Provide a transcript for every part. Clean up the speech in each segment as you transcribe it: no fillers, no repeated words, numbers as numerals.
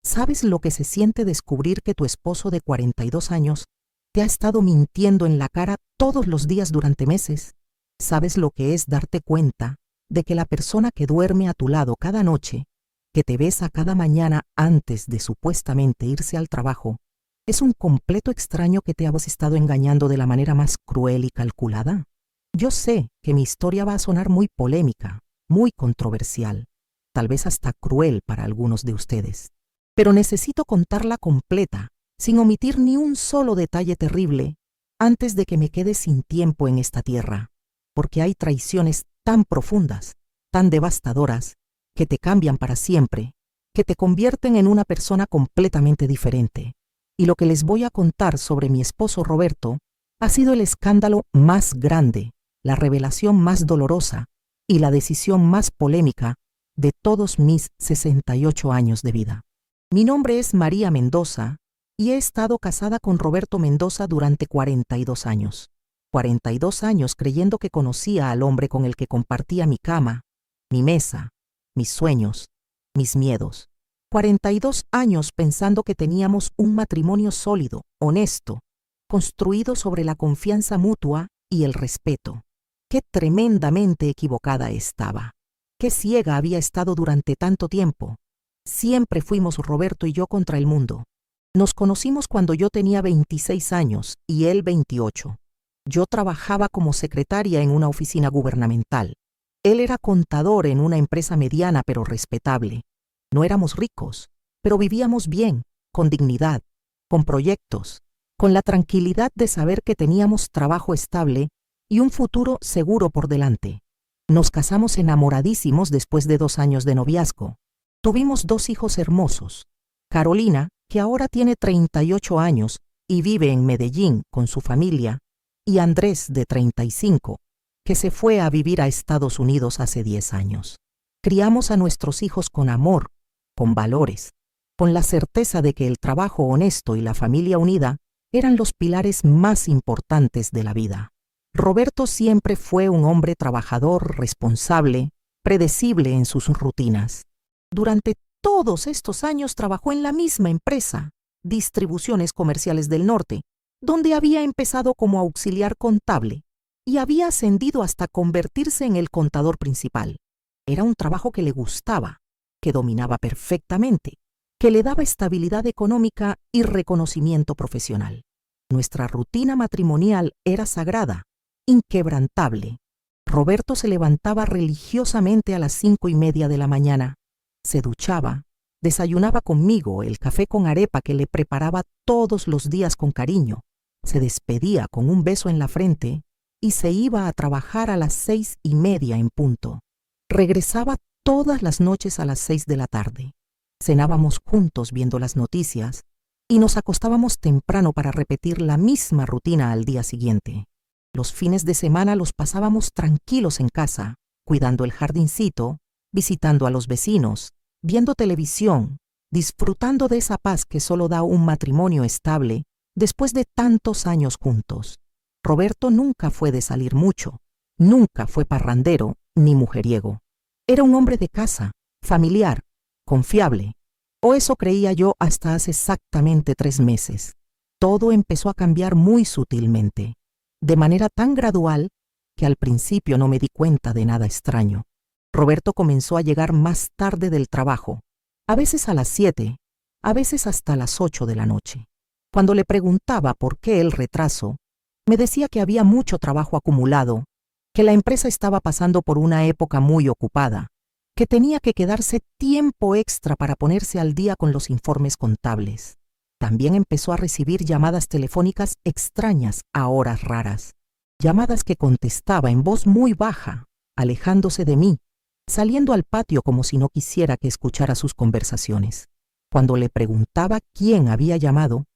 ¿Sabes lo que se siente descubrir que tu esposo de 42 años te ha estado mintiendo en la cara todos los días durante meses? ¿Sabes lo que es darte cuenta de que la persona que duerme a tu lado cada noche, que te besa cada mañana antes de supuestamente irse al trabajo, es un completo extraño que te has estado engañando de la manera más cruel y calculada? Yo sé que mi historia va a sonar muy polémica, muy controversial, tal vez hasta cruel para algunos de ustedes, pero necesito contarla completa, sin omitir ni un solo detalle terrible, antes de que me quede sin tiempo en esta tierra, porque hay traiciones tan profundas, tan devastadoras, que te cambian para siempre, que te convierten en una persona completamente diferente. Y lo que les voy a contar sobre mi esposo Roberto ha sido el escándalo más grande, la revelación más dolorosa y la decisión más polémica de todos mis 68 años de vida. Mi nombre es María Mendoza y he estado casada con Roberto Mendoza durante 42 años. 42 años creyendo que conocía al hombre con el que compartía mi cama, mi mesa, mis sueños, mis miedos. 42 años pensando que teníamos un matrimonio sólido, honesto, construido sobre la confianza mutua y el respeto. Qué tremendamente equivocada estaba. Qué ciega había estado durante tanto tiempo. Siempre fuimos Roberto y yo contra el mundo. Nos conocimos cuando yo tenía 26 años y él 28. Yo trabajaba como secretaria en una oficina gubernamental. Él era contador en una empresa mediana pero respetable. No éramos ricos, pero vivíamos bien, con dignidad, con proyectos, con la tranquilidad de saber que teníamos trabajo estable y un futuro seguro por delante. Nos casamos enamoradísimos después de 2 años de noviazgo. Tuvimos 2 hijos hermosos. Carolina, que ahora tiene 38 años y vive en Medellín con su familia, y Andrés, de 35, que se fue a vivir a Estados Unidos hace 10 años. Criamos a nuestros hijos con amor, con valores, con la certeza de que el trabajo honesto y la familia unida eran los pilares más importantes de la vida. Roberto siempre fue un hombre trabajador, responsable, predecible en sus rutinas. Durante todos estos años trabajó en la misma empresa, Distribuciones Comerciales del Norte, donde había empezado como auxiliar contable y había ascendido hasta convertirse en el contador principal. Era un trabajo que le gustaba, que dominaba perfectamente, que le daba estabilidad económica y reconocimiento profesional. Nuestra rutina matrimonial era sagrada, inquebrantable. Roberto se levantaba religiosamente a las 5:30 de la mañana, se duchaba, desayunaba conmigo el café con arepa que le preparaba todos los días con cariño, se despedía con un beso en la frente y se iba a trabajar a las 6:30 en punto. Regresaba todas las noches a las 6 de la tarde. Cenábamos juntos viendo las noticias y nos acostábamos temprano para repetir la misma rutina al día siguiente. Los fines de semana los pasábamos tranquilos en casa, cuidando el jardincito, visitando a los vecinos, viendo televisión, disfrutando de esa paz que solo da un matrimonio estable después de tantos años juntos. Roberto nunca fue de salir mucho, nunca fue parrandero ni mujeriego. Era un hombre de casa, familiar, confiable, o eso creía yo hasta hace exactamente 3 meses. Todo empezó a cambiar muy sutilmente, de manera tan gradual que al principio no me di cuenta de nada extraño. Roberto comenzó a llegar más tarde del trabajo, a veces a las 7, a veces hasta las 8 de la noche. Cuando le preguntaba por qué el retraso, me decía que había mucho trabajo acumulado, que la empresa estaba pasando por una época muy ocupada, que tenía que quedarse tiempo extra para ponerse al día con los informes contables. También empezó a recibir llamadas telefónicas extrañas a horas raras, llamadas que contestaba en voz muy baja, alejándose de mí, saliendo al patio como si no quisiera que escuchara sus conversaciones. Cuando le preguntaba quién había llamado,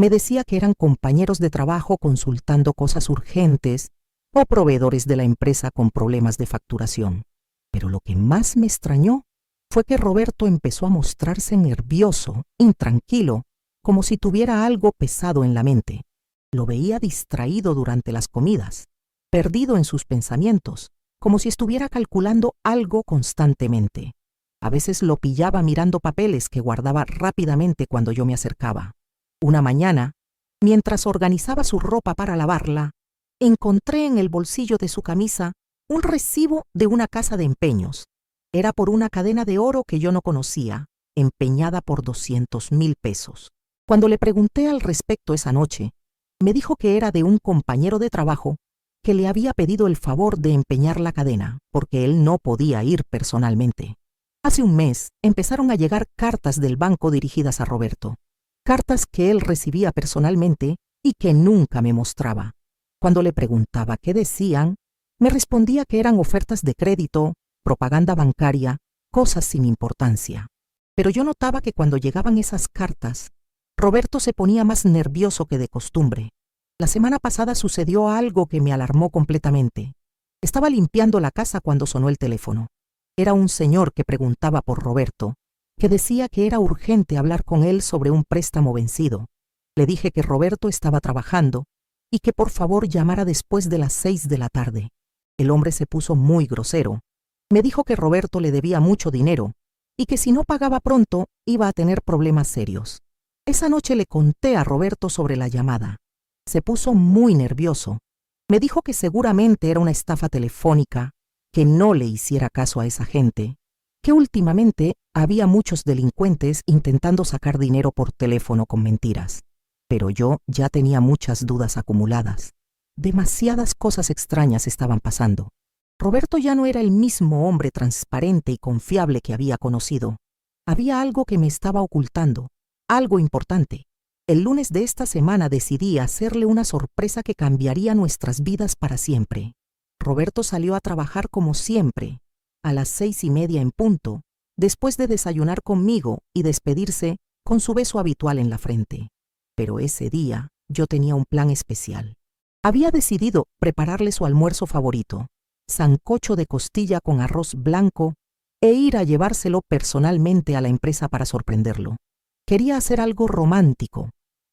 me decía que eran compañeros de trabajo consultando cosas urgentes o proveedores de la empresa con problemas de facturación. Pero lo que más me extrañó fue que Roberto empezó a mostrarse nervioso, intranquilo, como si tuviera algo pesado en la mente. Lo veía distraído durante las comidas, perdido en sus pensamientos, como si estuviera calculando algo constantemente. A veces lo pillaba mirando papeles que guardaba rápidamente cuando yo me acercaba. Una mañana, mientras organizaba su ropa para lavarla, encontré en el bolsillo de su camisa un recibo de una casa de empeños. Era por una cadena de oro que yo no conocía, empeñada por 200,000 pesos. Cuando le pregunté al respecto esa noche, me dijo que era de un compañero de trabajo que le había pedido el favor de empeñar la cadena, porque él no podía ir personalmente. Hace un mes empezaron a llegar cartas del banco dirigidas a Roberto, cartas que él recibía personalmente y que nunca me mostraba. Cuando le preguntaba qué decían, me respondía que eran ofertas de crédito, propaganda bancaria, cosas sin importancia. Pero yo notaba que cuando llegaban esas cartas, Roberto se ponía más nervioso que de costumbre. La semana pasada sucedió algo que me alarmó completamente. Estaba limpiando la casa cuando sonó el teléfono. Era un señor que preguntaba por Roberto, que decía que era urgente hablar con él sobre un préstamo vencido. Le dije que Roberto estaba trabajando y que por favor llamara después de las 6 de la tarde. El hombre se puso muy grosero. Me dijo que Roberto le debía mucho dinero y que si no pagaba pronto iba a tener problemas serios. Esa noche le conté a Roberto sobre la llamada. Se puso muy nervioso. Me dijo que seguramente era una estafa telefónica, que no le hiciera caso a esa gente, que últimamente había muchos delincuentes intentando sacar dinero por teléfono con mentiras. Pero yo ya tenía muchas dudas acumuladas. Demasiadas cosas extrañas estaban pasando. Roberto ya no era el mismo hombre transparente y confiable que había conocido. Había algo que me estaba ocultando, algo importante. El lunes de esta semana decidí hacerle una sorpresa que cambiaría nuestras vidas para siempre. Roberto salió a trabajar como siempre, a las 6:30 en punto, después de desayunar conmigo y despedirse con su beso habitual en la frente. Pero ese día yo tenía un plan especial. Había decidido prepararle su almuerzo favorito, sancocho de costilla con arroz blanco, e ir a llevárselo personalmente a la empresa para sorprenderlo. Quería hacer algo romántico,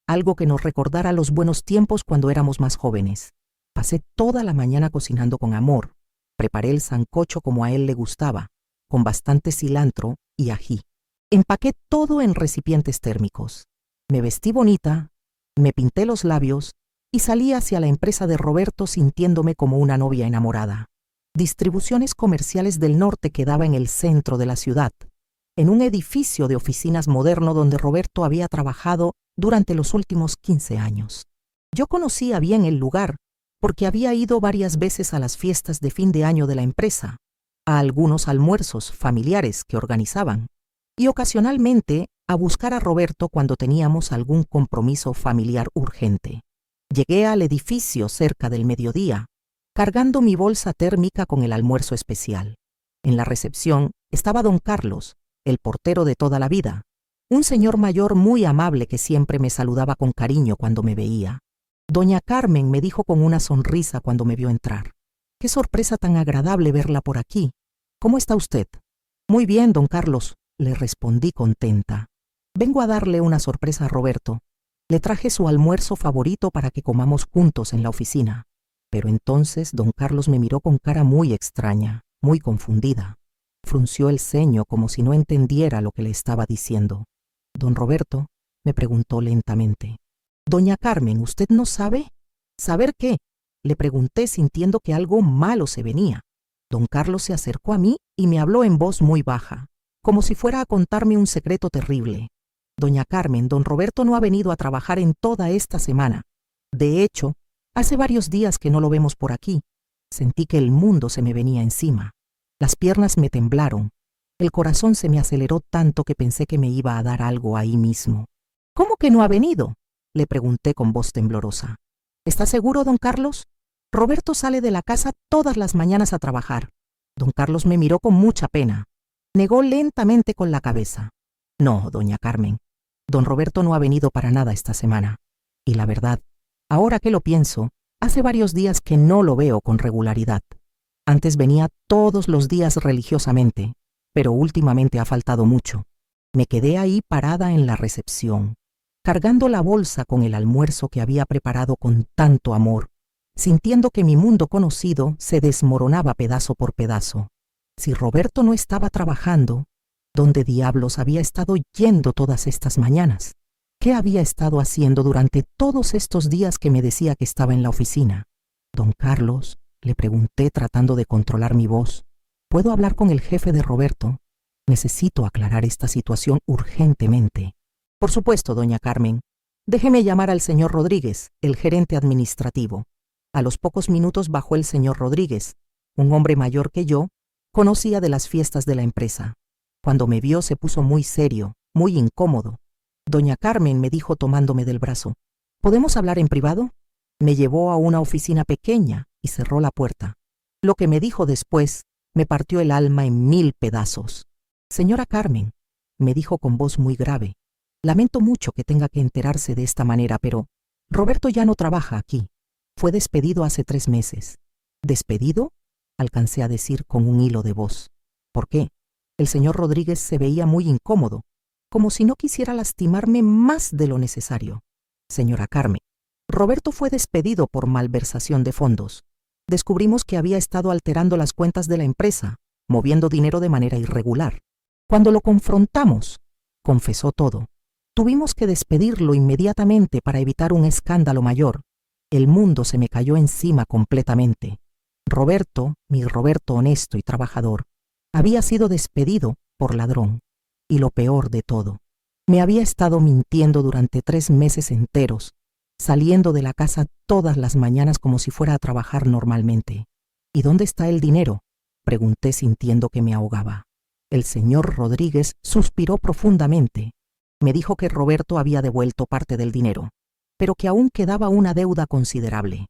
algo que nos recordara los buenos tiempos cuando éramos más jóvenes. Pasé toda la mañana cocinando con amor. Preparé el sancocho como a él le gustaba, con bastante cilantro y ají. Empaqué todo en recipientes térmicos. Me vestí bonita, me pinté los labios y salí hacia la empresa de Roberto sintiéndome como una novia enamorada. Distribuciones Comerciales del Norte quedaba en el centro de la ciudad, en un edificio de oficinas moderno donde Roberto había trabajado durante los últimos 15 años. Yo conocía bien el lugar porque había ido varias veces a las fiestas de fin de año de la empresa, a algunos almuerzos familiares que organizaban, y ocasionalmente a buscar a Roberto cuando teníamos algún compromiso familiar urgente. Llegué al edificio cerca del mediodía, cargando mi bolsa térmica con el almuerzo especial. En la recepción estaba don Carlos, el portero de toda la vida, un señor mayor muy amable que siempre me saludaba con cariño cuando me veía. Doña Carmen me dijo con una sonrisa cuando me vio entrar: «Qué sorpresa tan agradable verla por aquí. ¿Cómo está usted?» «Muy bien, don Carlos», le respondí contenta. «Vengo a darle una sorpresa a Roberto. Le traje su almuerzo favorito para que comamos juntos en la oficina». Pero entonces don Carlos me miró con cara muy extraña, muy confundida. Frunció el ceño como si no entendiera lo que le estaba diciendo. «Don Roberto», me preguntó lentamente. «Doña Carmen, ¿usted no sabe?» «¿Saber qué?», le pregunté sintiendo que algo malo se venía. Don Carlos se acercó a mí y me habló en voz muy baja, como si fuera a contarme un secreto terrible. «Doña Carmen, don Roberto no ha venido a trabajar en toda esta semana. De hecho, hace varios días que no lo vemos por aquí». Sentí que el mundo se me venía encima. Las piernas me temblaron. El corazón se me aceleró tanto que pensé que me iba a dar algo ahí mismo. «¿Cómo que no ha venido?», le pregunté con voz temblorosa. «¿Está seguro, don Carlos? Roberto sale de la casa todas las mañanas a trabajar». Don Carlos me miró con mucha pena. Negó lentamente con la cabeza. «No, doña Carmen, don Roberto no ha venido para nada esta semana. Y la verdad, ahora que lo pienso, hace varios días que no lo veo con regularidad. Antes venía todos los días religiosamente, pero últimamente ha faltado mucho». Me quedé ahí parada en la recepción, cargando la bolsa con el almuerzo que había preparado con tanto amor, sintiendo que mi mundo conocido se desmoronaba pedazo por pedazo. Si Roberto no estaba trabajando, ¿Dónde diablos había estado yendo todas estas mañanas? ¿Qué había estado haciendo durante todos estos días que me decía que estaba en la oficina? Don Carlos, le pregunté tratando de controlar mi voz. ¿Puedo hablar con el jefe de Roberto? Necesito aclarar esta situación urgentemente. Por supuesto, doña Carmen. Déjeme llamar al señor Rodríguez, el gerente administrativo. A los pocos minutos bajó el señor Rodríguez, un hombre mayor que yo, conocía de las fiestas de la empresa. Cuando me vio se puso muy serio, muy incómodo. Doña Carmen, me dijo tomándome del brazo, ¿podemos hablar en privado? Me llevó a una oficina pequeña y cerró la puerta. Lo que me dijo después me partió el alma en 1000 pedazos. Señora Carmen, me dijo con voz muy grave, lamento mucho que tenga que enterarse de esta manera, pero Roberto ya no trabaja aquí. Fue despedido hace 3 meses. ¿Despedido? Alcancé a decir con un hilo de voz. ¿Por qué? El señor Rodríguez se veía muy incómodo, como si no quisiera lastimarme más de lo necesario. Señora Carmen, Roberto fue despedido por malversación de fondos. Descubrimos que había estado alterando las cuentas de la empresa, moviendo dinero de manera irregular. Cuando lo confrontamos, confesó todo. Tuvimos que despedirlo inmediatamente para evitar un escándalo mayor. El mundo se me cayó encima completamente. Roberto, mi Roberto honesto y trabajador, había sido despedido por ladrón. Y lo peor de todo, me había estado mintiendo durante 3 meses enteros, saliendo de la casa todas las mañanas como si fuera a trabajar normalmente. ¿Y dónde está el dinero?, pregunté sintiendo que me ahogaba. El señor Rodríguez suspiró profundamente. Me dijo que Roberto había devuelto parte del dinero, pero que aún quedaba una deuda considerable,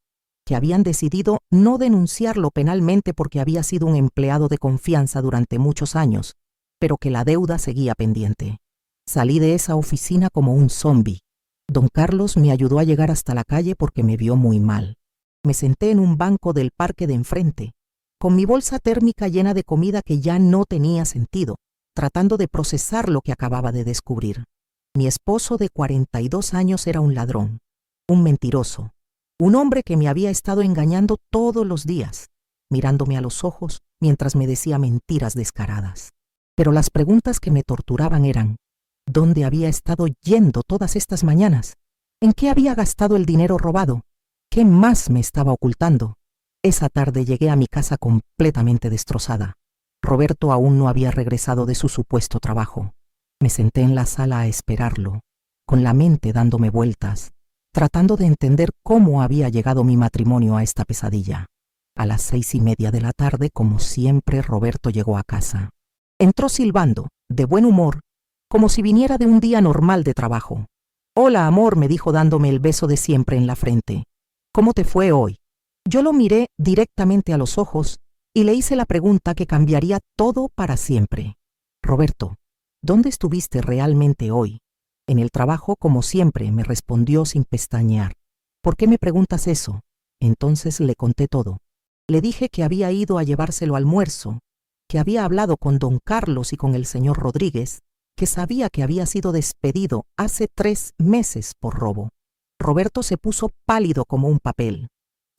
que habían decidido no denunciarlo penalmente porque había sido un empleado de confianza durante muchos años, pero que la deuda seguía pendiente. Salí de esa oficina como un zombi. Don Carlos me ayudó a llegar hasta la calle porque me vio muy mal. Me senté en un banco del parque de enfrente, con mi bolsa térmica llena de comida que ya no tenía sentido, tratando de procesar lo que acababa de descubrir. Mi esposo de 42 años era un ladrón, un mentiroso, un hombre que me había estado engañando todos los días, mirándome a los ojos mientras me decía mentiras descaradas. Pero las preguntas que me torturaban eran, ¿dónde había estado yendo todas estas mañanas? ¿En qué había gastado el dinero robado? ¿Qué más me estaba ocultando? Esa tarde llegué a mi casa completamente destrozada. Roberto aún no había regresado de su supuesto trabajo. Me senté en la sala a esperarlo, con la mente dándome vueltas, tratando de entender cómo había llegado mi matrimonio a esta pesadilla. A las 6:30 de la tarde, como siempre, Roberto llegó a casa. Entró silbando, de buen humor, como si viniera de un día normal de trabajo. «Hola, amor», me dijo dándome el beso de siempre en la frente. «¿Cómo te fue hoy?» Yo lo miré directamente a los ojos y le hice la pregunta que cambiaría todo para siempre. «Roberto, ¿dónde estuviste realmente hoy?» «En el trabajo, como siempre», me respondió sin pestañear. «¿Por qué me preguntas eso?» Entonces le conté todo. Le dije que había ido a llevárselo almuerzo, que había hablado con don Carlos y con el señor Rodríguez, que sabía que había sido despedido hace 3 meses por robo. Roberto se puso pálido como un papel.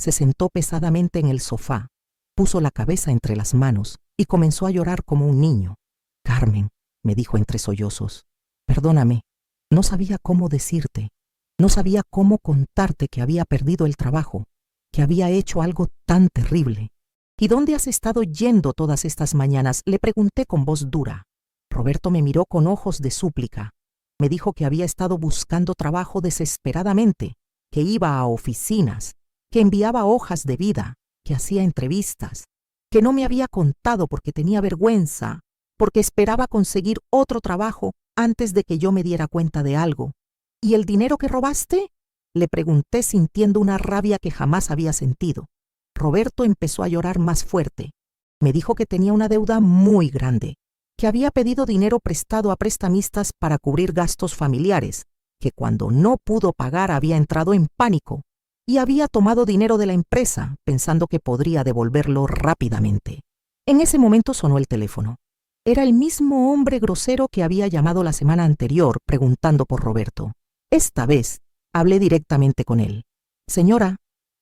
Se sentó pesadamente en el sofá, puso la cabeza entre las manos y comenzó a llorar como un niño. «Carmen», me dijo entre sollozos, «perdóname, no sabía cómo decirte, no sabía cómo contarte que había perdido el trabajo, que había hecho algo tan terrible». «¿Y dónde has estado yendo todas estas mañanas?», le pregunté con voz dura. Roberto me miró con ojos de súplica. Me dijo que había estado buscando trabajo desesperadamente, que iba a oficinas, que enviaba hojas de vida, que hacía entrevistas, que no me había contado porque tenía vergüenza, porque esperaba conseguir otro trabajo antes de que yo me diera cuenta de algo. «¿Y el dinero que robaste?», le pregunté sintiendo una rabia que jamás había sentido. Roberto empezó a llorar más fuerte. Me dijo que tenía una deuda muy grande, que había pedido dinero prestado a prestamistas para cubrir gastos familiares, que cuando no pudo pagar había entrado en pánico y había tomado dinero de la empresa pensando que podría devolverlo rápidamente. En ese momento sonó el teléfono. Era el mismo hombre grosero que había llamado la semana anterior preguntando por Roberto. Esta vez hablé directamente con él. «Señora»,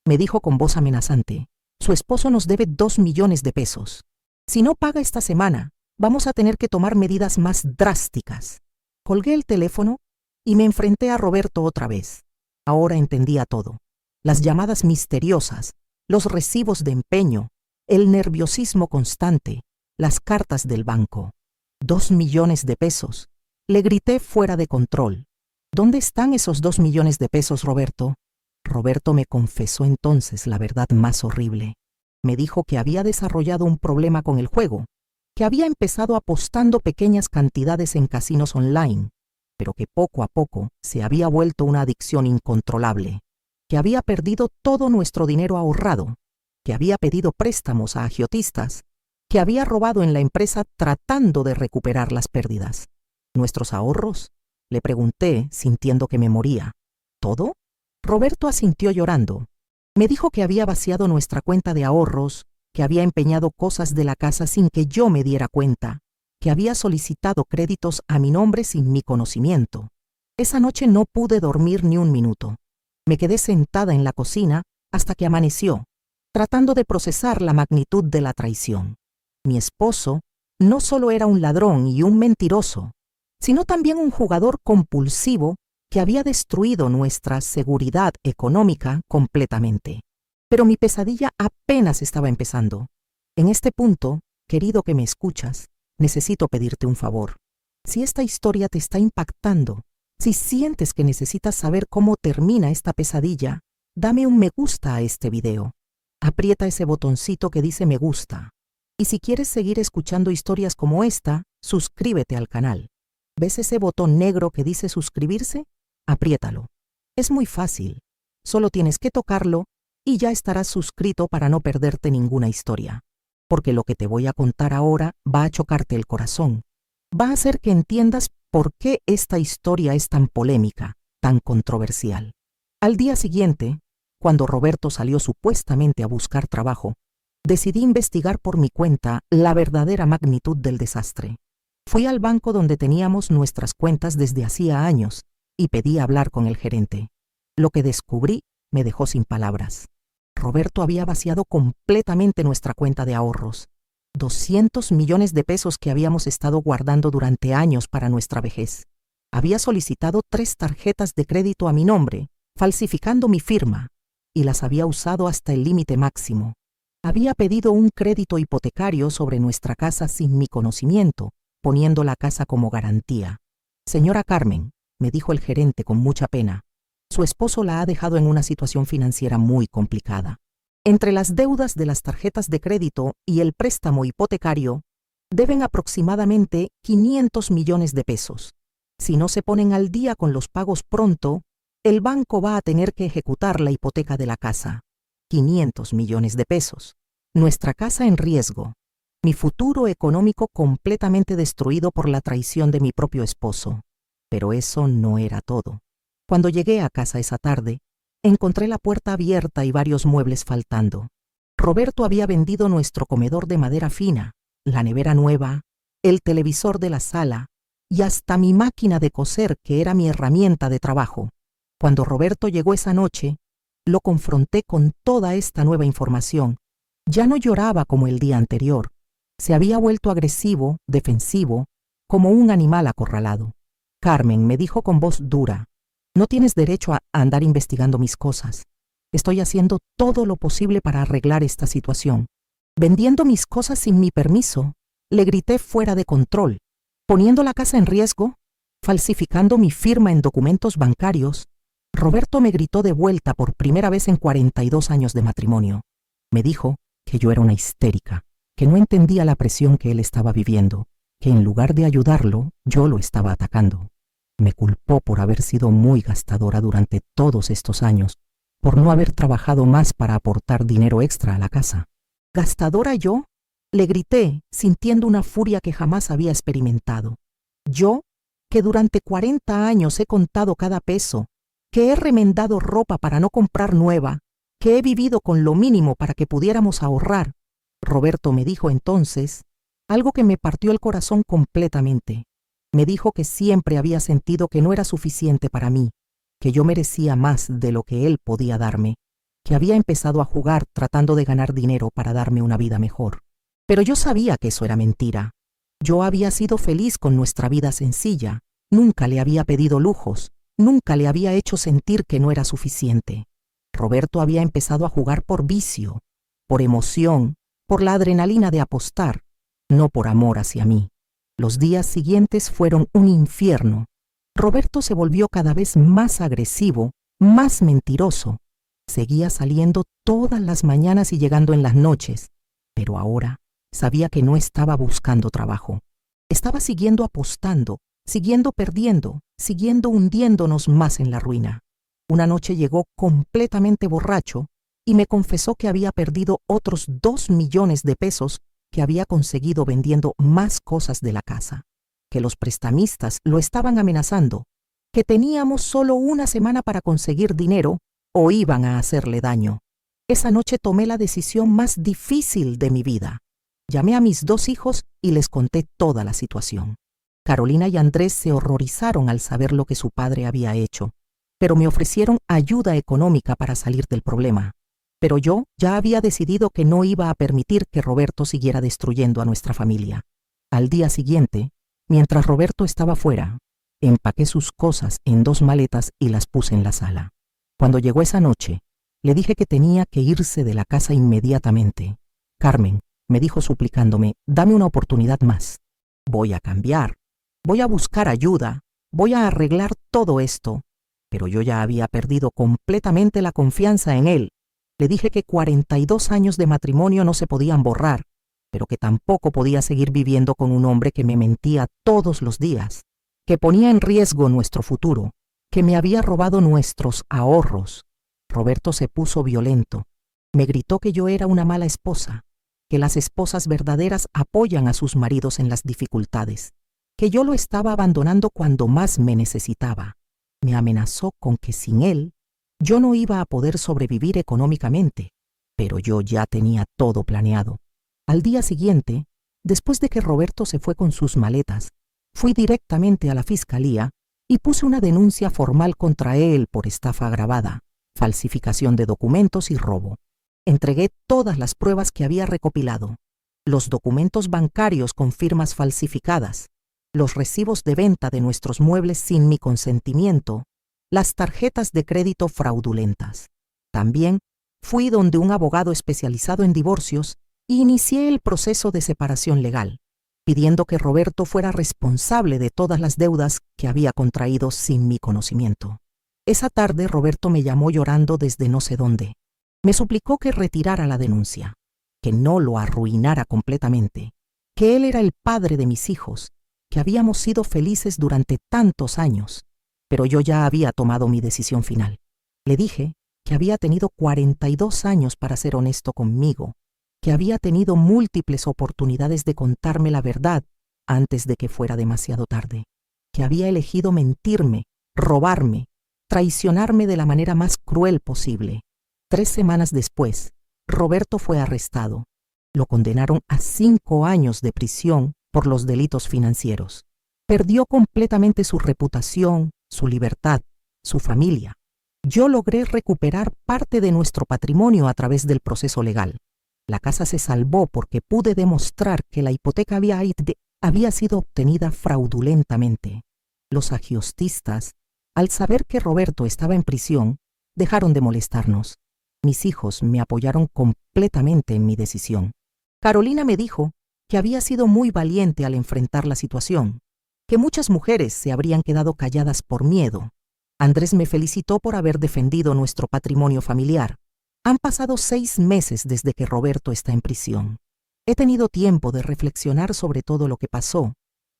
me dijo con voz amenazante, «su esposo nos debe 2 millones de pesos. Si no paga esta semana, Vamos a tener que tomar medidas más drásticas. Colgué el teléfono y me enfrenté a Roberto otra vez. Ahora entendía todo. Las llamadas misteriosas, los recibos de empeño, el nerviosismo constante, las cartas del banco. 2 millones de pesos. Le grité fuera de control. ¿Dónde están esos 2 millones de pesos, Roberto? Roberto me confesó entonces la verdad más horrible. Me dijo que había desarrollado un problema con el juego, que había empezado apostando pequeñas cantidades en casinos online, pero que poco a poco se había vuelto una adicción incontrolable, que había perdido todo nuestro dinero ahorrado, que había pedido préstamos a agiotistas, que había robado en la empresa tratando de recuperar las pérdidas. ¿Nuestros ahorros? Le pregunté, sintiendo que me moría. ¿Todo? Roberto asintió llorando. Me dijo que había vaciado nuestra cuenta de ahorros, que había empeñado cosas de la casa sin que yo me diera cuenta, que había solicitado créditos a mi nombre sin mi conocimiento. Esa noche no pude dormir ni un minuto. Me quedé sentada en la cocina hasta que amaneció, tratando de procesar la magnitud de la traición. Mi esposo no solo era un ladrón y un mentiroso, sino también un jugador compulsivo que había destruido nuestra seguridad económica completamente. Pero mi pesadilla apenas estaba empezando. En este punto, querido que me escuchas, necesito pedirte un favor. Si esta historia te está impactando, si sientes que necesitas saber cómo termina esta pesadilla, dame un me gusta a este video. Aprieta ese botoncito que dice me gusta. Y si quieres seguir escuchando historias como esta, suscríbete al canal. ¿Ves ese botón negro que dice suscribirse? Apriétalo. Es muy fácil. Solo tienes que tocarlo y ya estarás suscrito para no perderte ninguna historia. Porque lo que te voy a contar ahora va a chocarte el corazón. Va a hacer que entiendas por qué esta historia es tan polémica, tan controversial. Al día siguiente, cuando Roberto salió supuestamente a buscar trabajo, decidí investigar por mi cuenta la verdadera magnitud del desastre. Fui al banco donde teníamos nuestras cuentas desde hacía años y pedí hablar con el gerente. Lo que descubrí me dejó sin palabras. Roberto había vaciado completamente nuestra cuenta de ahorros. 200 millones de pesos que habíamos estado guardando durante años para nuestra vejez. Había solicitado 3 tarjetas de crédito a mi nombre, falsificando mi firma, y las había usado hasta el límite máximo. Había pedido un crédito hipotecario sobre nuestra casa sin mi conocimiento, poniendo la casa como garantía. Señora Carmen, me dijo el gerente con mucha pena, su esposo la ha dejado en una situación financiera muy complicada. Entre las deudas de las tarjetas de crédito y el préstamo hipotecario, deben aproximadamente 500 millones de pesos. Si no se ponen al día con los pagos pronto, el banco va a tener que ejecutar la hipoteca de la casa. 500 millones de pesos. Nuestra casa en riesgo. Mi futuro económico completamente destruido por la traición de mi propio esposo. Pero eso no era todo. Cuando llegué a casa esa tarde, encontré la puerta abierta y varios muebles faltando. Roberto había vendido nuestro comedor de madera fina, la nevera nueva, el televisor de la sala y hasta mi máquina de coser, que era mi herramienta de trabajo. Cuando Roberto llegó esa noche, lo confronté con toda esta nueva información. Ya no lloraba como el día anterior. Se había vuelto agresivo, defensivo, como un animal acorralado. Carmen, me dijo con voz dura, no tienes derecho a andar investigando mis cosas. Estoy haciendo todo lo posible para arreglar esta situación. Vendiendo mis cosas sin mi permiso, le grité fuera de control, poniendo la casa en riesgo, falsificando mi firma en documentos bancarios. Roberto me gritó de vuelta por primera vez en 42 años de matrimonio. Me dijo que yo era una histérica, que no entendía la presión que él estaba viviendo, que en lugar de ayudarlo, yo lo estaba atacando. Me culpó por haber sido muy gastadora durante todos estos años, por no haber trabajado más para aportar dinero extra a la casa. ¿Gastadora yo? Le grité, sintiendo una furia que jamás había experimentado. Yo, que durante 40 años he contado cada peso, que he remendado ropa para no comprar nueva, que he vivido con lo mínimo para que pudiéramos ahorrar. Roberto me dijo entonces algo que me partió el corazón completamente. Me dijo que siempre había sentido que no era suficiente para mí, que yo merecía más de lo que él podía darme, que había empezado a jugar tratando de ganar dinero para darme una vida mejor. Pero yo sabía que eso era mentira. Yo había sido feliz con nuestra vida sencilla, nunca le había pedido lujos, nunca le había hecho sentir que no era suficiente. Roberto había empezado a jugar por vicio, por emoción, por la adrenalina de apostar, no por amor hacia mí. Los días siguientes fueron un infierno. Roberto se volvió cada vez más agresivo, más mentiroso. Seguía saliendo todas las mañanas y llegando en las noches, pero ahora sabía que no estaba buscando trabajo. Estaba siguiendo apostando, siguiendo perdiendo, siguiendo hundiéndonos más en la ruina. Una noche llegó completamente borracho y me confesó que había perdido otros 2 millones de pesos que había conseguido vendiendo más cosas de la casa, que los prestamistas lo estaban amenazando, que teníamos solo una semana para conseguir dinero o iban a hacerle daño. Esa noche tomé la decisión más difícil de mi vida. Llamé a mis 2 hijos y les conté toda la situación. Carolina y Andrés se horrorizaron al saber lo que su padre había hecho, pero me ofrecieron ayuda económica para salir del problema. Pero yo ya había decidido que no iba a permitir que Roberto siguiera destruyendo a nuestra familia. Al día siguiente, mientras Roberto estaba fuera, empaqué sus cosas en 2 maletas y las puse en la sala. Cuando llegó esa noche, le dije que tenía que irse de la casa inmediatamente. Carmen, me dijo suplicándome, dame una oportunidad más. Voy a cambiar, voy a buscar ayuda, voy a arreglar todo esto. Pero yo ya había perdido completamente la confianza en él. Le dije que 42 años de matrimonio no se podían borrar, pero que tampoco podía seguir viviendo con un hombre que me mentía todos los días, que ponía en riesgo nuestro futuro, que me había robado nuestros ahorros. Roberto se puso violento. Me gritó que yo era una mala esposa, que las esposas verdaderas apoyan a sus maridos en las dificultades, que yo lo estaba abandonando cuando más me necesitaba. Me amenazó con que sin él yo no iba a poder sobrevivir económicamente, pero yo ya tenía todo planeado. Al día siguiente, después de que Roberto se fue con sus maletas, fui directamente a la fiscalía y puse una denuncia formal contra él por estafa agravada, falsificación de documentos y robo. Entregué todas las pruebas que había recopilado, los documentos bancarios con firmas falsificadas, los recibos de venta de nuestros muebles sin mi consentimiento, las tarjetas de crédito fraudulentas. También fui donde un abogado especializado en divorcios e inicié el proceso de separación legal, pidiendo que Roberto fuera responsable de todas las deudas que había contraído sin mi conocimiento. Esa tarde Roberto me llamó llorando desde no sé dónde. Me suplicó que retirara la denuncia, que no lo arruinara completamente, que él era el padre de mis hijos, que habíamos sido felices durante tantos años, pero yo ya había tomado mi decisión final. Le dije que había tenido 42 años para ser honesto conmigo, que había tenido múltiples oportunidades de contarme la verdad antes de que fuera demasiado tarde, que había elegido mentirme, robarme, traicionarme de la manera más cruel posible. 3 semanas después, Roberto fue arrestado. Lo condenaron a 5 años de prisión por los delitos financieros. Perdió completamente su reputación, su libertad, su familia. Yo logré recuperar parte de nuestro patrimonio a través del proceso legal. La casa se salvó porque pude demostrar que la hipoteca había sido obtenida fraudulentamente. Los agiostistas, al saber que Roberto estaba en prisión, dejaron de molestarnos. Mis hijos me apoyaron completamente en mi decisión. Carolina me dijo que había sido muy valiente al enfrentar la situación, que muchas mujeres se habrían quedado calladas por miedo. Andrés me felicitó por haber defendido nuestro patrimonio familiar. Han pasado 6 meses desde que Roberto está en prisión. He tenido tiempo de reflexionar sobre todo lo que pasó,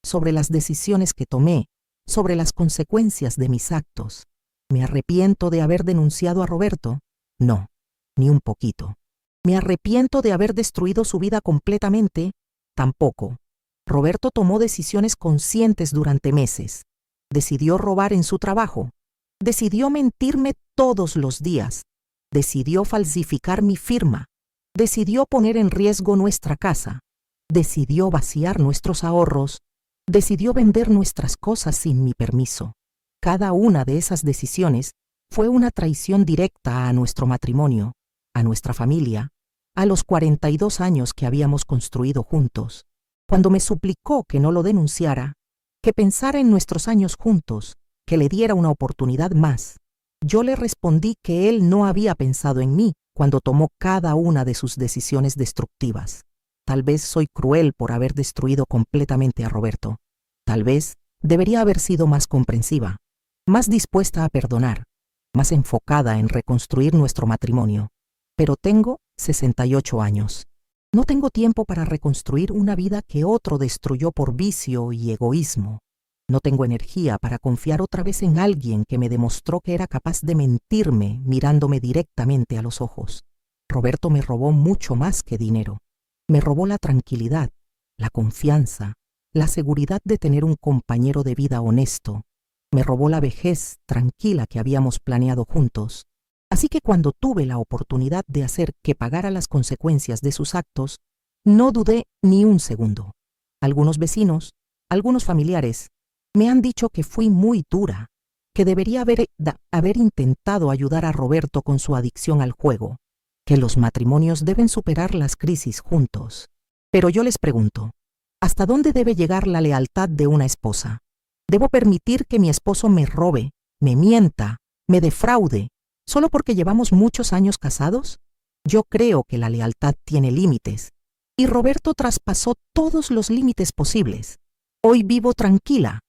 sobre las decisiones que tomé, sobre las consecuencias de mis actos. ¿Me arrepiento de haber denunciado a Roberto? No, ni un poquito. ¿Me arrepiento de haber destruido su vida completamente? Tampoco. Roberto tomó decisiones conscientes durante meses. Decidió robar en su trabajo. Decidió mentirme todos los días. Decidió falsificar mi firma. Decidió poner en riesgo nuestra casa. Decidió vaciar nuestros ahorros. Decidió vender nuestras cosas sin mi permiso. Cada una de esas decisiones fue una traición directa a nuestro matrimonio, a nuestra familia, a los 42 años que habíamos construido juntos. Cuando me suplicó que no lo denunciara, que pensara en nuestros años juntos, que le diera una oportunidad más, yo le respondí que él no había pensado en mí cuando tomó cada una de sus decisiones destructivas. Tal vez soy cruel por haber destruido completamente a Roberto. Tal vez debería haber sido más comprensiva, más dispuesta a perdonar, más enfocada en reconstruir nuestro matrimonio. Pero tengo 68 años. No tengo tiempo para reconstruir una vida que otro destruyó por vicio y egoísmo. No tengo energía para confiar otra vez en alguien que me demostró que era capaz de mentirme mirándome directamente a los ojos. Roberto me robó mucho más que dinero. Me robó la tranquilidad, la confianza, la seguridad de tener un compañero de vida honesto. Me robó la vejez tranquila que habíamos planeado juntos. Así que cuando tuve la oportunidad de hacer que pagara las consecuencias de sus actos, no dudé ni un segundo. Algunos vecinos, algunos familiares, me han dicho que fui muy dura, que debería haber intentado ayudar a Roberto con su adicción al juego, que los matrimonios deben superar las crisis juntos. Pero yo les pregunto, ¿hasta dónde debe llegar la lealtad de una esposa? ¿Debo permitir que mi esposo me robe, me mienta, me defraude, solo porque llevamos muchos años casados? Yo creo que la lealtad tiene límites, y Roberto traspasó todos los límites posibles. Hoy vivo tranquila,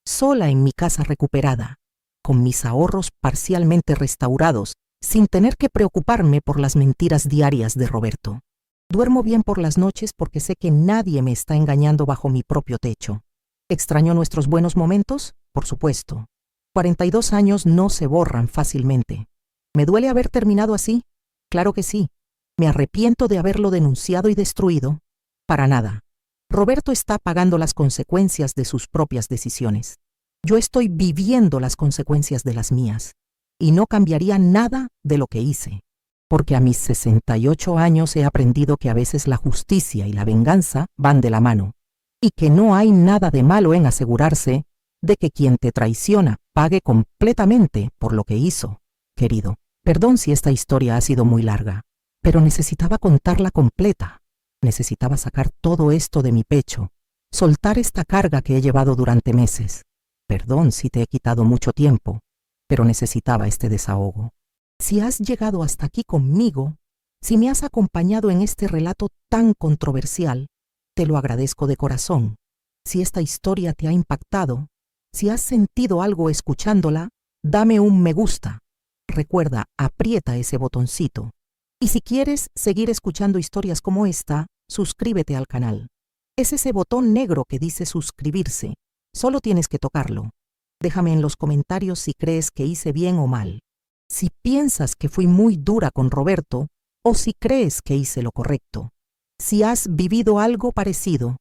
sola en mi casa recuperada, con mis ahorros parcialmente restaurados, sin tener que preocuparme por las mentiras diarias de Roberto. Duermo bien por las noches porque sé que nadie me está engañando bajo mi propio techo. ¿Extraño nuestros buenos momentos? Por supuesto. 42 años no se borran fácilmente. ¿Me duele haber terminado así? Claro que sí. ¿Me arrepiento de haberlo denunciado y destruido? Para nada. Roberto está pagando las consecuencias de sus propias decisiones. Yo estoy viviendo las consecuencias de las mías, y no cambiaría nada de lo que hice, porque a mis 68 años he aprendido que a veces la justicia y la venganza van de la mano, y que no hay nada de malo en asegurarse de que quien te traiciona pague completamente por lo que hizo. Querido, perdón si esta historia ha sido muy larga, pero necesitaba contarla completa. Necesitaba sacar todo esto de mi pecho, soltar esta carga que he llevado durante meses. Perdón si te he quitado mucho tiempo, pero necesitaba este desahogo. Si has llegado hasta aquí conmigo, si me has acompañado en este relato tan controversial, te lo agradezco de corazón. Si esta historia te ha impactado, si has sentido algo escuchándola, dame un me gusta. Recuerda, aprieta ese botoncito. Y si quieres seguir escuchando historias como esta, suscríbete al canal. Es ese botón negro que dice suscribirse. Solo tienes que tocarlo. Déjame en los comentarios si crees que hice bien o mal. Si piensas que fui muy dura con Roberto o si crees que hice lo correcto. Si has vivido algo parecido.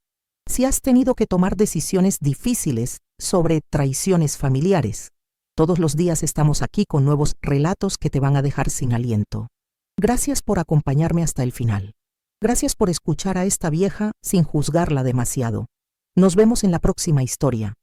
Si has tenido que tomar decisiones difíciles sobre traiciones familiares. Todos los días estamos aquí con nuevos relatos que te van a dejar sin aliento. Gracias por acompañarme hasta el final. Gracias por escuchar a esta vieja sin juzgarla demasiado. Nos vemos en la próxima historia.